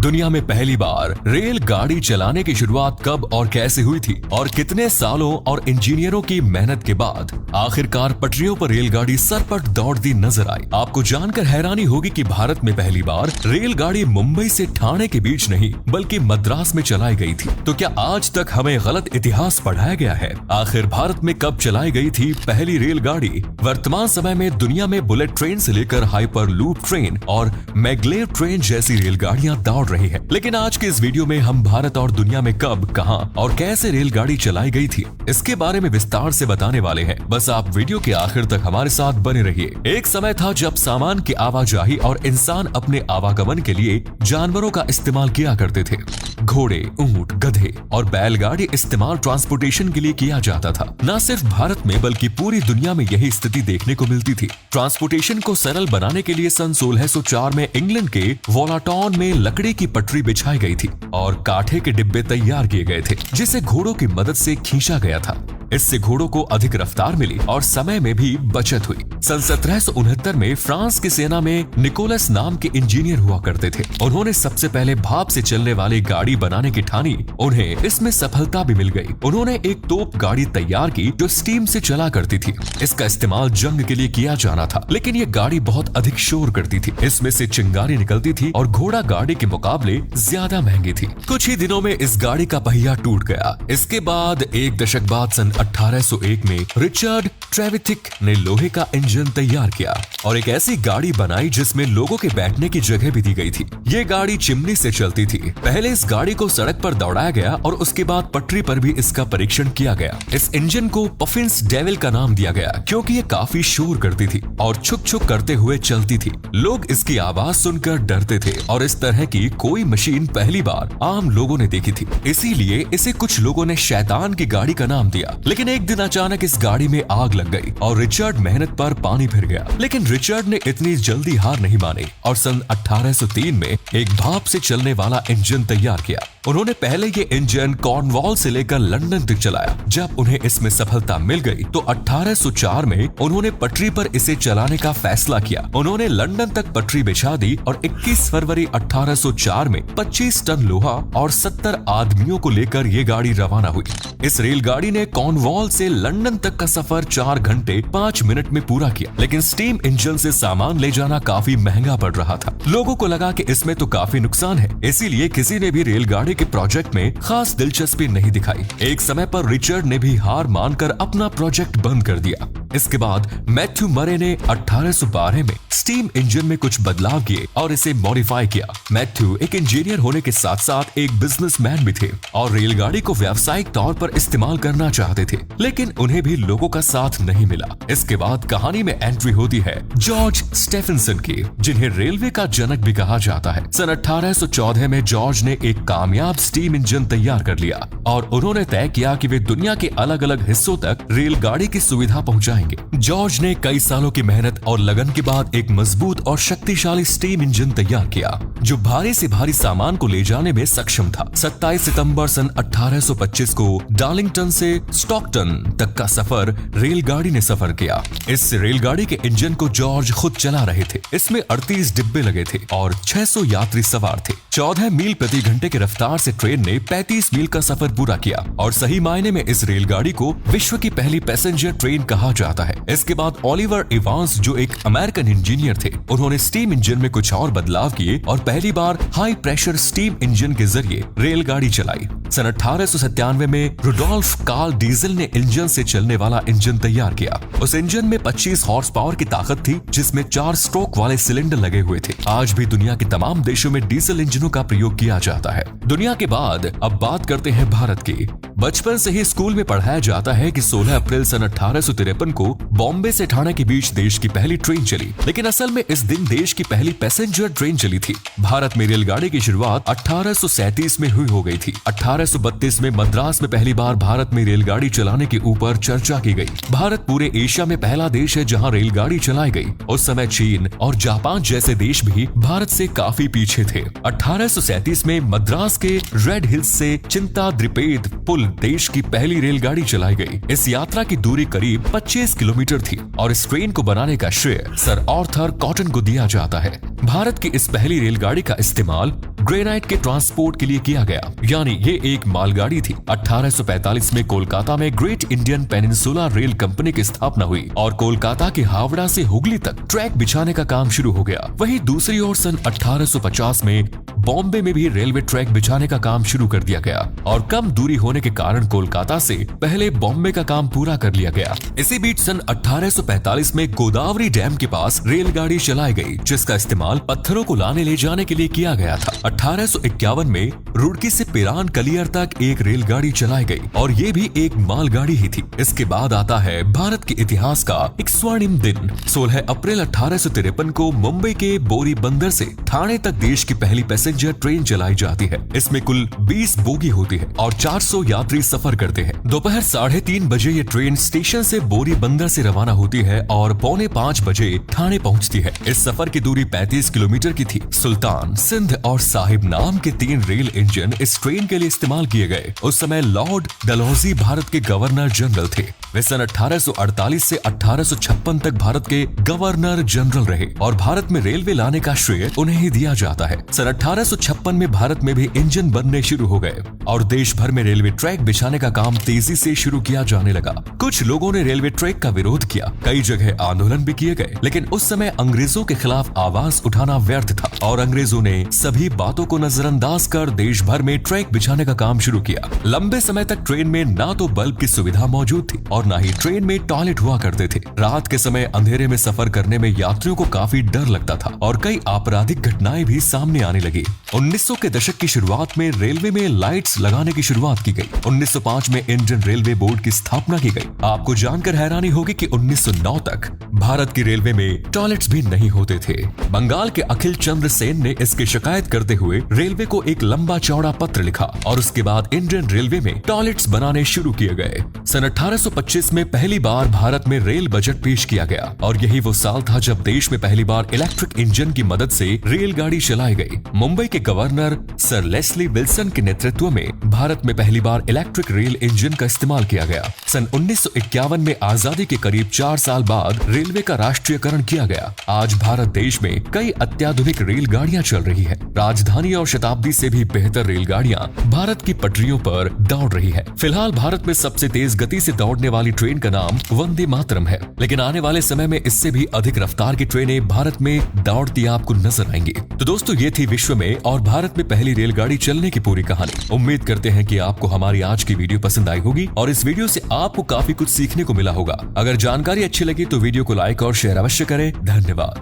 दुनिया में पहली बार रेलगाड़ी चलाने की शुरुआत कब और कैसे हुई थी और कितने सालों और इंजीनियरों की मेहनत के बाद आखिरकार पटरियों पर रेलगाड़ी सरपट दौड़ती नजर आई। आपको जानकर हैरानी होगी कि भारत में पहली बार रेलगाड़ी मुंबई से ठाणे के बीच नहीं बल्कि मद्रास में चलाई गई थी। तो क्या आज तक हमें गलत इतिहास पढ़ाया गया है? आखिर भारत में कब चलाई गई थी पहली रेलगाड़ी? वर्तमान समय में दुनिया में बुलेट ट्रेन से लेकर हाइपर लूप ट्रेन और मैग्लेव ट्रेन जैसी रेलगाड़ियां दौड़ रही है, लेकिन आज के इस वीडियो में हम भारत और दुनिया में कब, कहां और कैसे रेलगाड़ी चलाई गई थी इसके बारे में विस्तार से बताने वाले हैं। बस आप वीडियो के आखिर तक हमारे साथ बने रहिए। एक समय था जब सामान की आवाजाही और इंसान अपने आवागमन के लिए जानवरों का इस्तेमाल किया करते थे। घोड़े, ऊंट, गधे और बैलगाड़ी इस्तेमाल ट्रांसपोर्टेशन के लिए किया जाता था। न सिर्फ भारत में बल्कि पूरी दुनिया में यही स्थिति देखने को मिलती थी। ट्रांसपोर्टेशन को सरल बनाने के लिए सन 1604 में इंग्लैंड के वोलाटॉन में लकड़ी की पटरी बिछाई गई थी और काठे के डिब्बे तैयार किए गए थे जिसे घोड़ों की मदद से खींचा गया था। इससे घोड़ों को अधिक रफ्तार मिली और समय में भी बचत हुई। सन 1769 में फ्रांस की सेना में निकोलस नाम के इंजीनियर हुआ करते थे। उन्होंने सबसे पहले भाप से चलने वाली गाड़ी बनाने की ठानी। उन्हें इसमें सफलता भी मिल गई। उन्होंने एक तोप गाड़ी तैयार की जो स्टीम से चला करती थी। इसका इस्तेमाल जंग के लिए किया जाना था, लेकिन ये गाड़ी बहुत अधिक शोर करती थी। इसमें से चिंगारी निकलती थी और घोड़ा गाड़ी के मुकाबले ज्यादा महंगी थी। कुछ ही दिनों में इस गाड़ी का पहिया टूट गया। इसके बाद एक दशक बाद सन 1801 में रिचर्ड ट्रेविथिक ने लोहे का इंजन तैयार किया और एक ऐसी गाड़ी बनाई जिसमें लोगों के बैठने की जगह भी दी गई थी। ये गाड़ी चिमनी से चलती थी। पहले इस गाड़ी को सड़क पर दौड़ाया गया और उसके बाद पटरी पर भी इसका परीक्षण किया गया। इस इंजन को पफिन्स डेविल का नाम दिया गया क्योंकि ये काफी शोर करती थी और छुक छुक करते हुए चलती थी। लोग इसकी आवाज सुनकर डरते थे और इस तरह की कोई मशीन पहली बार आम लोगों ने देखी थी। इसीलिए इसे कुछ लोगों ने शैतान की गाड़ी का नाम दिया। लेकिन एक दिन अचानक इस गाड़ी में आग लग गई और रिचर्ड मेहनत पर पानी फिर गया। लेकिन रिचर्ड ने इतनी जल्दी हार नहीं मानी और सन 1803 में एक भाप से चलने वाला इंजन तैयार किया। उन्होंने पहले ये इंजन कॉर्नवॉल से लेकर लंदन तक चलाया। जब उन्हें इसमें सफलता मिल गई तो 1804 में उन्होंने पटरी पर इसे चलाने का फैसला किया। उन्होंने लंदन तक पटरी बिछा दी और 21 फरवरी 1804 में 25 टन लोहा और 70 आदमियों को लेकर ये गाड़ी रवाना हुई। इस रेलगाड़ी ने कॉर्नवॉल से लंदन तक का सफर 4 घंटे 5 मिनट में पूरा किया। लेकिन स्टीम इंजन से सामान ले जाना काफी महंगा पड़ रहा था। लोगों को लगा कि इसमें तो काफी नुकसान है, इसीलिए किसी ने भी रेलगाड़ी के प्रोजेक्ट में खास दिलचस्पी नहीं दिखाई। एक समय पर रिचर्ड ने भी हार मानकर अपना प्रोजेक्ट बंद कर दिया। इसके बाद मैथ्यू मरे ने 1812 में स्टीम इंजन में कुछ बदलाव किए और इसे मॉडिफाई किया। मैथ्यू एक इंजीनियर होने के साथ साथ एक बिजनेसमैन भी थे और रेलगाड़ी को व्यावसायिक तौर पर इस्तेमाल करना चाहते थे, लेकिन उन्हें भी लोगों का साथ नहीं मिला। इसके बाद कहानी में एंट्री होती है जॉर्ज स्टेफेंसन की, जिन्हें रेलवे का जनक भी कहा जाता है। सन 1814 में जॉर्ज ने एक कामयाब स्टीम इंजन तैयार कर लिया और उन्होंने तय किया कि वे दुनिया के अलग अलग हिस्सों तक रेलगाड़ी की सुविधा पहुंचाएंगे। जॉर्ज ने कई सालों की मेहनत और लगन के बाद एक मजबूत और शक्तिशाली स्टीम इंजन तैयार किया जो भारी से भारी सामान को ले जाने में सक्षम था। 27 सितंबर सन 1825 को डार्लिंगटन से स्टॉकटन तक का सफर रेलगाड़ी ने सफर किया। इस रेलगाड़ी के इंजन को जॉर्ज खुद चला रहे थे। इसमें 38 डिब्बे लगे थे और 600 यात्री सवार थे। 14 मील प्रति घंटे की रफ्तार से ट्रेन ने 35 मील का सफर पूरा किया और सही मायने में इस रेलगाड़ी को विश्व की पहली पैसेंजर ट्रेन कहा जाता है। इसके बाद ओलिवर इवांस जो एक अमेरिकन इंजीनियर थे, उन्होंने स्टीम इंजन में कुछ और बदलाव किए और पहली बार हाई प्रेशर स्टीम इंजन के जरिए रेलगाड़ी चलाई। सन 1897 में रुडोल्फ कार्ल डीजल ने इंजन से चलने वाला इंजन तैयार किया। उस इंजन में 25 हॉर्स पावर की ताकत थी जिसमें 4 स्ट्रोक वाले सिलेंडर लगे हुए थे। आज भी दुनिया के तमाम देशों में डीजल इंजनों का प्रयोग किया जाता है। दुनिया के बाद अब बात करते हैं भारत की। बचपन से ही स्कूल में पढ़ाया जाता है कि 16 अप्रैल सन 1853 को बॉम्बे से ठाणे के बीच देश की पहली ट्रेन चली, लेकिन असल में इस दिन देश की पहली पैसेंजर ट्रेन चली थी। भारत में रेलगाड़ी की शुरुआत 1837 में हुई हो गई थी। 1832 में मद्रास में पहली बार भारत में रेलगाड़ी चलाने के ऊपर चर्चा की गई। भारत पूरे एशिया में पहला देश है जहां रेलगाड़ी चलाई गई। उस समय चीन और जापान जैसे देश भी भारत से काफी पीछे थे। 1837 में मद्रास के रेड हिल्स से चिंता द्रिपेद पुल देश की पहली रेलगाड़ी चलाई गई। इस यात्रा की दूरी करीब 25 किलोमीटर थी और इस ट्रेन को बनाने का श्रेय सर आर्थर कॉटन को दिया जाता है। भारत की इस पहली रेलगाड़ी का इस्तेमाल ग्रेनाइट के ट्रांसपोर्ट के लिए किया गया, यानी ये एक मालगाड़ी थी। 1845 में कोलकाता में great Indian peninsula rail company की स्थापना हुई और कोलकाता के हावड़ा से हुगली तक ट्रैक बिछाने का काम शुरू हो गया। वहीं दूसरी ओर सन 1850 में बॉम्बे में भी रेलवे ट्रैक बिछाने का काम शुरू कर दिया गया और कम दूरी होने के कारण कोलकाता से पहले बॉम्बे का काम पूरा कर लिया गया। इसी बीच सन 1845 में गोदावरी डैम के पास रेलगाड़ी चलाई गई, जिसका इस्तेमाल पत्थरों को लाने ले जाने के लिए किया गया था। 1851 में रुड़की से पिरान कलियर तक एक रेलगाड़ी चलाई गई और ये भी एक मालगाड़ी ही थी। इसके बाद आता है भारत के इतिहास का एक स्वर्णिम दिन। 16 अप्रैल 1853 को मुंबई के बोरी बंदर से ठाणे तक देश की पहली पैसेंजर ट्रेन चलाई जाती है। इसमें कुल 20 बोगी होती है और 400 यात्री सफर करते हैं। दोपहर 3:30 बजे ये ट्रेन स्टेशन से बोरी बंदर से रवाना होती है और 4:45 बजे ठाणे पहुंचती है। इस सफर की दूरी 35 किलोमीटर की थी। सुल्तान, सिंध और साहिब नाम के 3 रेल इंजन इस ट्रेन के लिए इस्तेमाल किए गए। उस समय लॉर्ड डलहौजी भारत के गवर्नर जनरल थे। वे सन 1848 से 1856 तक भारत के गवर्नर जनरल रहे और भारत में रेलवे लाने का श्रेय उन्हें ही दिया जाता है। सन 1856 में भारत में भी इंजन बनने शुरू हो गए और देश भर में रेलवे ट्रैक बिछाने का काम तेजी से शुरू किया जाने लगा। कुछ लोगों ने रेलवे ट्रैक का विरोध किया, कई जगह आंदोलन भी किए गए, लेकिन उस समय अंग्रेजों के खिलाफ आवाज उठाना व्यर्थ था और अंग्रेजों ने सभी बातों को नजरअंदाज कर देश भर में ट्रैक बिछाने का काम शुरू किया। लंबे समय तक ट्रेन में ना तो बल्ब की सुविधा मौजूद थी और ना ही ट्रेन में टॉयलेट हुआ करते थे। रात के समय अंधेरे में सफर करने में यात्रियों को काफी डर लगता था और कई आपराधिक घटनाएं भी सामने आने लगी। 1900 के दशक की शुरुआत में रेलवे में लाइट्स लगाने की शुरुआत की गई। 1905 में इंडियन रेलवे बोर्ड की स्थापना की गई। आपको जानकर हैरानी होगी कि 1909 तक भारत की रेलवे में टॉयलेट्स भी नहीं होते थे। बंगाल के अखिल चंद्र सेन ने इसकी शिकायत करते हुए रेलवे को एक लंबा चौड़ा पत्र लिखा और उसके बाद इंडियन रेलवे में टॉयलेट्स बनाने शुरू किए गए। सन 1825 में पहली बार भारत में रेल बजट पेश किया गया और यही वो साल था जब देश में पहली बार इलेक्ट्रिक इंजन की मदद से रेलगाड़ी चलाई गई। मुंबई के गवर्नर सर लेस्ली विल्सन के नेतृत्व में भारत में पहली बार इलेक्ट्रिक रेल इंजन का इस्तेमाल किया गया। सन 1951 में आजादी के करीब 4 साल बाद रेलवे का राष्ट्रीयकरण किया गया। आज भारत देश में कई अत्याधुनिक रेलगाड़ियां चल रही है। राजधानी और शताब्दी से भी बेहतर रेलगाड़ियां भारत की पटरियों पर दौड़ रही है। फिलहाल भारत में सबसे तेज गति से दौड़ने वाली ट्रेन का नाम वंदे मातरम है, लेकिन आने वाले समय में इससे भी अधिक रफ्तार की ट्रेनें भारत में दौड़ती आपको नजर आएंगी। तो दोस्तों, ये थी विश्व में और भारत में पहली रेलगाड़ी चलने की पूरी कहानी। उम्मीद करते हैं कि आपको हमारी आज की वीडियो पसंद आई होगी और इस वीडियो से आपको काफी कुछ सीखने को मिला होगा। अगर जानकारी अच्छी लगी तो वीडियो को लाइक और शेयर अवश्य करें। धन्यवाद।